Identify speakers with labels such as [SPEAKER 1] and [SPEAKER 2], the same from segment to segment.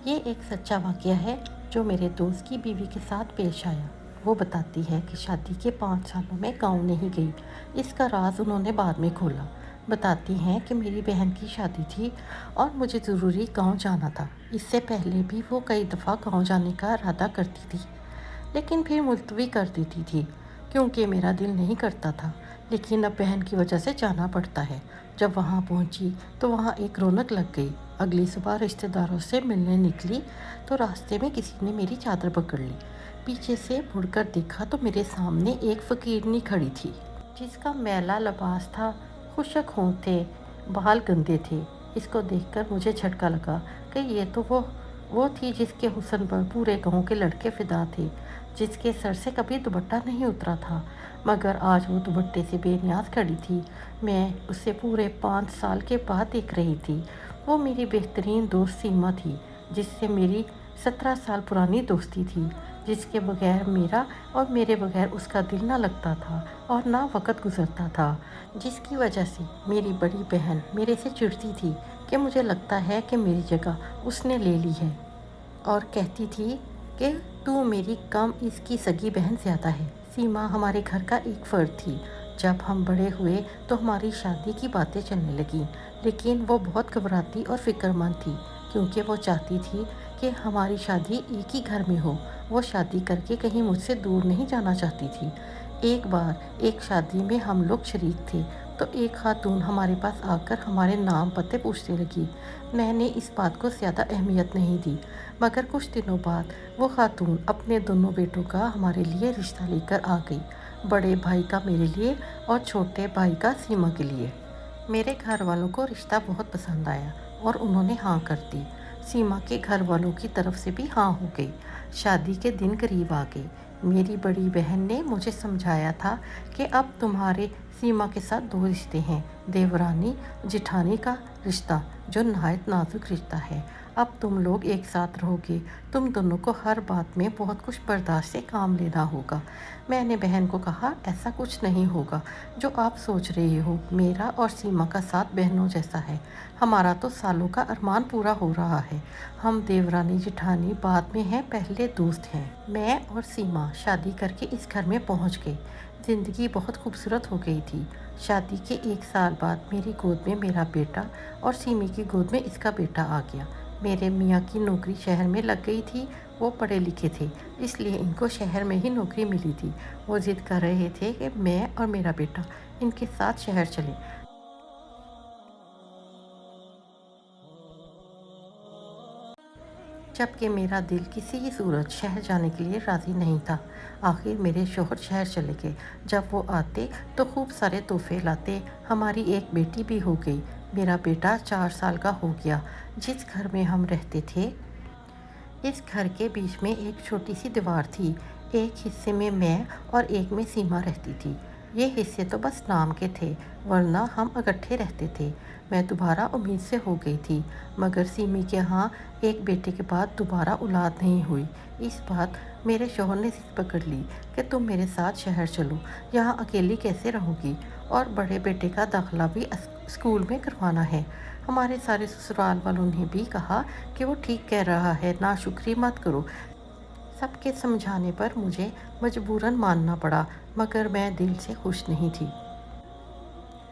[SPEAKER 1] یہ ایک سچا واقعہ ہے جو میرے دوست کی بیوی کے ساتھ پیش آیا۔ وہ بتاتی ہے کہ شادی کے 5 سالوں میں گاؤں نہیں گئی۔ اس کا راز انہوں نے بعد میں کھولا۔ بتاتی ہیں کہ میری بہن کی شادی تھی اور مجھے ضروری گاؤں جانا تھا۔ اس سے پہلے بھی وہ کئی دفعہ گاؤں جانے کا ارادہ کرتی تھی، لیکن پھر ملتوی کر دیتی تھی کیونکہ میرا دل نہیں کرتا تھا۔ لیکن اب بہن کی وجہ سے جانا پڑتا ہے۔ جب وہاں پہنچی تو وہاں ایک رونق لگ گئی۔ اگلی صبح رشتہ داروں سے ملنے نکلی تو راستے میں کسی نے میری چادر پکڑ لی۔ پیچھے سے مڑ کر دیکھا تو میرے سامنے ایک فقیرنی کھڑی تھی جس کا میلا لباس تھا، خشک ہونٹ تھے، بال گندے تھے۔ اس کو دیکھ کر مجھے جھٹکا لگا کہ یہ تو وہ تھی جس کے حسن پر پورے گاؤں کے لڑکے فدا تھے، جس کے سر سے کبھی دوپٹہ نہیں اترا تھا، مگر آج وہ دوپٹے سے بے نیاز کھڑی تھی۔ میں اسے پورے 5 سال کے بعد دیکھ رہی تھی۔ وہ میری بہترین دوست سیما تھی، جس سے میری 17 سال پرانی دوستی تھی، جس کے بغیر میرا اور میرے بغیر اس کا دل نہ لگتا تھا اور نہ وقت گزرتا تھا، جس کی وجہ سے میری بڑی بہن میرے سے چڑھتی تھی کہ مجھے لگتا ہے کہ میری جگہ اس نے لے لی ہے، اور کہتی تھی کہ تو میری کم اس کی سگی بہن زیادہ ہے۔ سیما ہمارے گھر کا ایک فرد تھی۔ جب ہم بڑے ہوئے تو ہماری شادی کی باتیں چلنے لگیں، لیکن وہ بہت گھبراتی اور فکر مند تھی کیونکہ وہ چاہتی تھی کہ ہماری شادی ایک ہی گھر میں ہو۔ وہ شادی کر کے کہیں مجھ سے دور نہیں جانا چاہتی تھی۔ ایک بار ایک شادی میں ہم لوگ شریک تھے تو ایک خاتون ہمارے پاس آ کر ہمارے نام پتے پوچھنے لگی۔ میں نے اس بات کو زیادہ اہمیت نہیں دی، مگر کچھ دنوں بعد وہ خاتون اپنے دونوں بیٹوں کا ہمارے لیے رشتہ لے کر آ گئی، بڑے بھائی کا میرے لیے اور چھوٹے بھائی کا سیما کے لیے۔ میرے گھر والوں کو رشتہ بہت پسند آیا اور انہوں نے ہاں کر دی۔ سیما کے گھر والوں کی طرف سے بھی ہاں ہو گئی۔ شادی کے دن قریب آ گئے۔ میری بڑی بہن نے مجھے سمجھایا تھا کہ اب تمہارے سیما کے ساتھ 2 رشتے ہیں، دیورانی جٹھانی کا رشتہ جو نہایت نازک رشتہ ہے۔ اب تم لوگ ایک ساتھ رہو گے، تم دونوں کو ہر بات میں بہت کچھ برداشت سے کام لینا ہوگا۔ میں نے بہن کو کہا ایسا کچھ نہیں ہوگا جو آپ سوچ رہے ہو، میرا اور سیما کا ساتھ بہنوں جیسا ہے۔ ہمارا تو سالوں کا ارمان پورا ہو رہا ہے۔ ہم دیورانی جٹھانی بعد میں ہیں، پہلے دوست ہیں۔ میں اور سیما شادی کر کے اس گھر میں پہنچ گئے۔ زندگی بہت خوبصورت ہو گئی تھی۔ شادی کے 1 سال بعد میری گود میں میرا بیٹا اور سیمی کی گود میں اس کا بیٹا آ گیا۔ میرے میاں کی نوکری شہر میں لگ گئی تھی۔ وہ پڑھے لکھے تھے، اس لیے ان کو شہر میں ہی نوکری ملی تھی۔ وہ ضد کر رہے تھے کہ میں اور میرا بیٹا ان کے ساتھ شہر چلیں۔ جبکہ میرا دل کسی بھی صورت شہر جانے کے لیے راضی نہیں تھا۔ آخر میرے شوہر شہر چلے گئے۔ جب وہ آتے تو خوب سارے تحفے لاتے۔ ہماری ایک بیٹی بھی ہو گئی۔ میرا بیٹا 4 سال کا ہو گیا۔ جس گھر میں ہم رہتے تھے، اس گھر کے بیچ میں ایک چھوٹی سی دیوار تھی۔ ایک حصے میں اور ایک میں سیما رہتی تھی۔ یہ حصے تو بس نام کے تھے، ورنہ ہم اکٹھے رہتے تھے۔ میں دوبارہ امید سے ہو گئی تھی، مگر سیمی کے ہاں ایک بیٹے کے بعد دوبارہ اولاد نہیں ہوئی۔ اس بات میرے شوہر نے ضد پکڑ لی کہ تم میرے ساتھ شہر چلو، یہاں اکیلی کیسے رہو گی، اور بڑے بیٹے کا داخلہ بھی اسکول میں کروانا ہے۔ ہمارے سارے سسرال والوں نے بھی کہا کہ وہ ٹھیک کہہ رہا ہے، ناشکری مت کرو۔ سب کے سمجھانے پر مجھے مجبوراً ماننا پڑا، مگر میں دل سے خوش نہیں تھی۔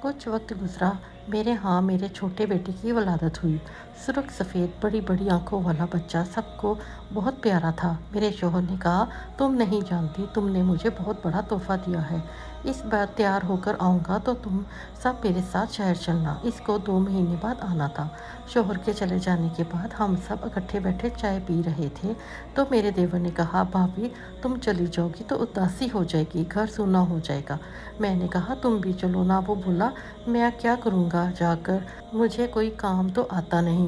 [SPEAKER 1] کچھ وقت گزرا، میرے ہاں میرے چھوٹے بیٹے کی ولادت ہوئی۔ سرخ سفید بڑی بڑی آنکھوں والا بچہ سب کو بہت پیارا تھا۔ میرے شوہر نے کہا تم نہیں جانتی، تم نے مجھے بہت بڑا تحفہ دیا ہے۔ اس بار تیار ہو کر آؤں گا تو تم سب میرے ساتھ شہر چلنا۔ اس کو 2 مہینے بعد آنا تھا۔ شوہر کے چلے جانے کے بعد ہم سب اکٹھے بیٹھے چائے پی رہے تھے تو میرے دیور نے کہا بھابھی تم چلی جاؤ گی تو اداسی ہو جائے گی، گھر سونا ہو جائے گا۔ میں نے کہا تم بھی چلو نا۔ وہ بولا میں کیا کروں گا جا کر، مجھے کوئی کام تو آتا نہیں۔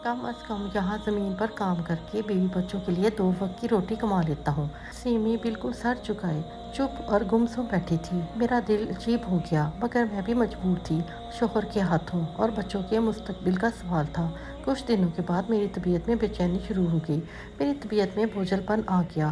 [SPEAKER 1] کم از کم یہاں زمین پر کام کر کے بیوی بچوں کے لیے 2 وقت کی روٹی کما لیتا ہوں۔ سیمی بالکل سر جھکائے چپ اور گمسم بیٹھی تھی۔ میرا دل عجیب ہو گیا، مگر میں بھی مجبور تھی۔ شوہر کے ہاتھوں اور بچوں کے مستقبل کا سوال تھا۔ کچھ دنوں کے بعد میری طبیعت میں بے چینی شروع ہو گئی۔ میری طبیعت میں بوجھل پن آ گیا۔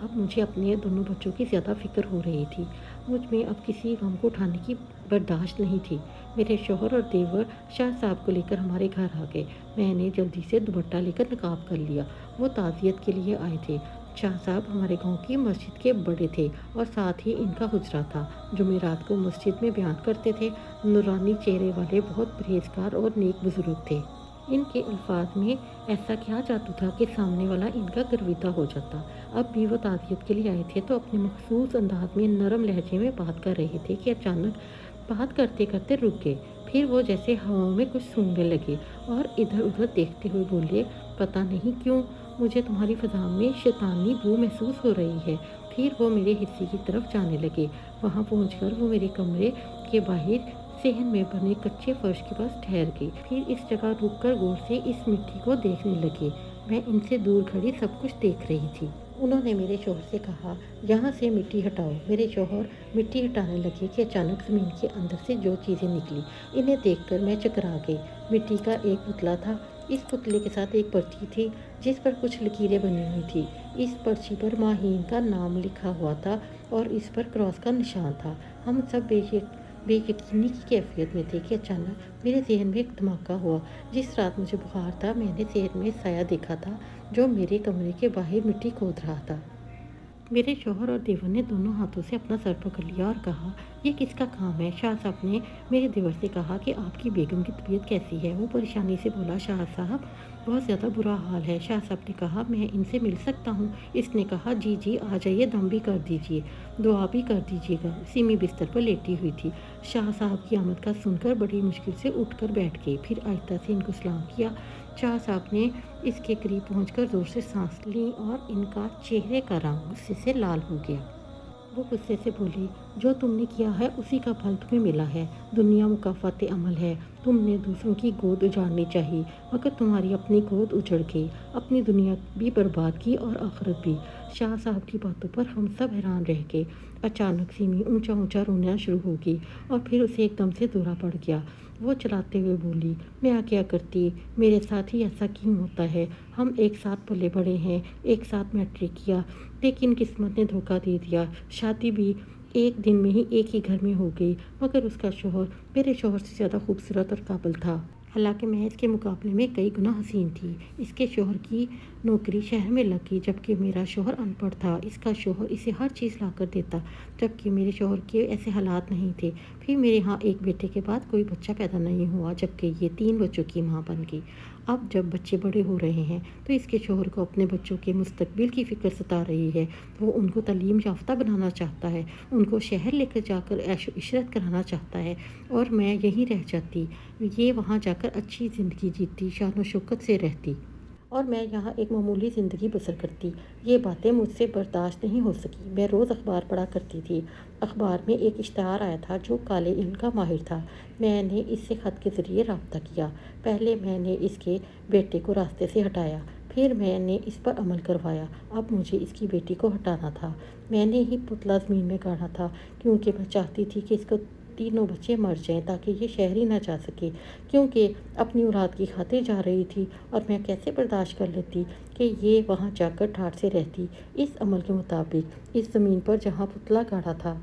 [SPEAKER 1] اب مجھے اپنے دونوں بچوں کی زیادہ فکر ہو رہی تھی۔ مجھ میں اب کسی غم کو اٹھانے کی برداشت نہیں تھی۔ میرے شوہر اور دیور شاہ صاحب کو لے کر ہمارے گھر آ گئے۔ میں نے جلدی سے دوپٹہ لے کر نقاب کر لیا۔ وہ تعزیت کے لیے آئے تھے۔ شاہ صاحب ہمارے گاؤں کی مسجد کے بڑے تھے اور ساتھ ہی ان کا حجرہ تھا۔ جمعرات کو مسجد میں بیان کرتے تھے۔ نورانی چہرے والے بہت پرہیزگار اور نیک بزرگ تھے۔ ان کے الفاظ میں ایسا کیا جادو تھا کہ سامنے والا ان کا گرویدہ ہو جاتا۔ اب بھی وہ تعزیت کے لیے آئے تھے تو اپنے مخصوص انداز میں نرم لہجے میں بات کر رہے تھے کہ اچانک بات کرتے کرتے رک گئے۔ پھر وہ جیسے ہواؤں میں کچھ سونگنے لگے اور ادھر ادھر دیکھتے ہوئے بولے، پتہ نہیں کیوں مجھے تمہاری فضا میں شیطانی بو محسوس ہو رہی ہے۔ پھر وہ میرے حصے کی طرف جانے لگے۔ وہاں پہنچ کر وہ میرے کمرے کے باہر صحن میں بنے کچے فرش کے پاس ٹھہر گئی۔ پھر اس جگہ رک کر غور سے اس مٹی کو دیکھنے لگے۔ میں ان سے دور کھڑی سب کچھ دیکھ رہی تھی۔ انہوں نے میرے شوہر سے کہا، یہاں سے مٹی ہٹاؤ۔ میرے شوہر مٹی ہٹانے لگے کہ اچانک زمین کے اندر سے جو چیزیں نکلی، انہیں دیکھ کر میں چکرا گئی۔ مٹی کا ایک پتلا تھا۔ اس پتلے کے ساتھ ایک پرچی تھی جس پر کچھ لکیریں بنی ہوئی تھی۔ اس پرچی پر ماہین کا نام لکھا ہوا تھا اور اس پر کراس کا نشان تھا۔ ہم سب بے یقینی کی کیفیت میں تھے کہ اچانک میرے ذہن میں ایک دھماکہ ہوا۔ جس رات مجھے بخار تھا، میں نے ذہن میں سایہ دیکھا تھا جو میرے کمرے کے باہر مٹی کھود رہا تھا۔ میرے شوہر اور دیور نے دونوں ہاتھوں سے اپنا سر پکڑ لیا اور کہا، یہ کس کا کام ہے؟ شاہ صاحب نے میرے دیور سے کہا کہ آپ کی بیگم کی طبیعت کیسی ہے؟ وہ پریشانی سے بولا، شاہ صاحب بہت زیادہ برا حال ہے۔ شاہ صاحب نے کہا، میں ان سے مل سکتا ہوں؟ اس نے کہا، جی جی آ جائیے، دم بھی کر دیجیے، دعا بھی کر دیجیے گا۔ سیمی بستر پر لیٹی ہوئی تھی۔ شاہ صاحب کی آمد کا سن کر بڑی مشکل سے اٹھ کر بیٹھ گئی، پھر آہستہ سے ان کو سلام کیا۔ شاہ صاحب نے اس کے قریب پہنچ کر زور سے سانس لی اور ان کا چہرے کا رنگ غصے سے لال ہو گیا۔ وہ غصے سے بولی، جو تم نے کیا ہے اسی کا پھل تمہیں ملا ہے۔ دنیا مکافات عمل ہے۔ تم نے دوسروں کی گود اجاڑنی چاہی مگر تمہاری اپنی گود اجڑ گئی۔ اپنی دنیا بھی برباد کی اور آخرت بھی۔ شاہ صاحب کی باتوں پر ہم سب حیران رہ گئے۔ اچانک سیمی اونچا اونچا رونا شروع ہو گئی اور پھر اسے ایک دم سے دورہ پڑ گیا۔ وہ چلاتے ہوئے بولی، میں کیا کرتی؟ میرے ساتھ ہی ایسا کیوں ہوتا ہے؟ ہم ایک ساتھ پلے بڑے ہیں، ایک ساتھ میٹرک کیا، لیکن قسمت نے دھوکہ دے دیا۔ شادی بھی ایک دن میں ہی ایک ہی گھر میں ہو گئی مگر اس کا شوہر میرے شوہر سے زیادہ خوبصورت اور قابل تھا۔ حالانکہ میں اس کے مقابلے میں کئی گنا حسین تھی۔ اس کے شوہر کی نوکری شہر میں لگ گئی جبکہ میرا شوہر ان پڑھ تھا۔ اس کا شوہر اسے ہر چیز لا کر دیتا جبکہ میرے شوہر کے ایسے حالات نہیں تھے۔ پھر میرے ہاں ایک بیٹے کے بعد کوئی بچہ پیدا نہیں ہوا جبکہ یہ 3 بچوں کی ماں بن گئی۔ اب جب بچے بڑے ہو رہے ہیں تو اس کے شوہر کو اپنے بچوں کے مستقبل کی فکر ستا رہی ہے۔ وہ ان کو تعلیم یافتہ بنانا چاہتا ہے، ان کو شہر لے کر جا کر عیش و عشرت کرانا چاہتا ہے اور میں یہیں رہ جاتی۔ یہ وہاں جا کر اچھی زندگی جیتی، شان و شوکت سے رہتی اور میں یہاں ایک معمولی زندگی بسر کرتی۔ یہ باتیں مجھ سے برداشت نہیں ہو سکی۔ میں روز اخبار پڑھا کرتی تھی۔ اخبار میں ایک اشتہار آیا تھا جو کالے علم کا ماہر تھا۔ میں نے اس سے خط کے ذریعے رابطہ کیا۔ پہلے میں نے اس کے بیٹے کو راستے سے ہٹایا، پھر میں نے اس پر عمل کروایا۔ اب مجھے اس کی بیٹی کو ہٹانا تھا۔ میں نے ہی پتلا زمین میں گاڑا تھا کیونکہ میں چاہتی تھی کہ اس کو 3 بچے مر جائیں تاکہ یہ شہر ہی نہ جا سکے، کیونکہ اپنی اولاد کی خاطر جا رہی تھی اور میں کیسے برداشت کر لیتی کہ یہ وہاں جا کر ٹھاٹھ سے رہتی۔ اس عمل کے مطابق اس زمین پر جہاں پتلا گاڑا تھا،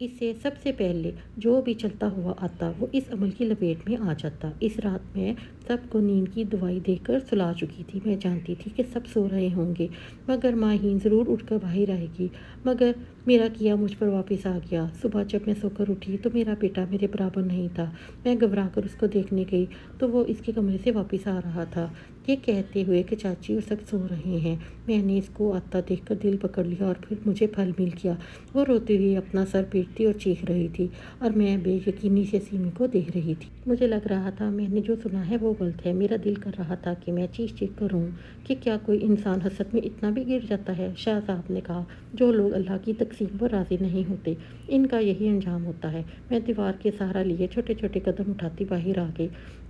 [SPEAKER 1] اس سے سب سے پہلے جو بھی چلتا ہوا آتا وہ اس عمل کی لپیٹ میں آ جاتا۔ اس رات میں سب کو نیند کی دوائی دے کر سلا چکی تھی۔ میں جانتی تھی کہ سب سو رہے ہوں گے مگر ماہین ضرور اٹھ کر باہر آئے گی، مگر میرا کیا مجھ پر واپس آ گیا۔ صبح جب میں سو کر اٹھی تو میرا بیٹا میرے برابر نہیں تھا۔ میں گھبرا کر اس کو دیکھنے گئی تو وہ اس کے کمرے سے واپس آ رہا تھا، یہ کہتے ہوئے کہ چاچی اور سب سو رہے ہیں۔ میں نے اس کو آتا دیکھ کر دل پکڑ لیا اور پھر مجھے پھل مل گیا۔ وہ روتے ہوئے اپنا سر پیٹتی اور چیخ رہی تھی اور میں بے یقینی سے سیمی کو دیکھ رہی تھی۔ مجھے لگ رہا تھا میں نے جو سنا ہے وہ غلط ہے۔ میرا دل کر رہا تھا کہ میں چیخ چیخ کروں کہ کیا کوئی انسان حسد میں اتنا بھی گر جاتا ہے؟ شاہ صاحب نے کہا، جو لوگ اللہ کی تقسیم پر راضی نہیں ہوتے ان کا یہی انجام ہوتا ہے۔ میں دیوار کے سہارا لیے چھوٹے چھوٹے قدم اٹھاتی باہر آ گئی۔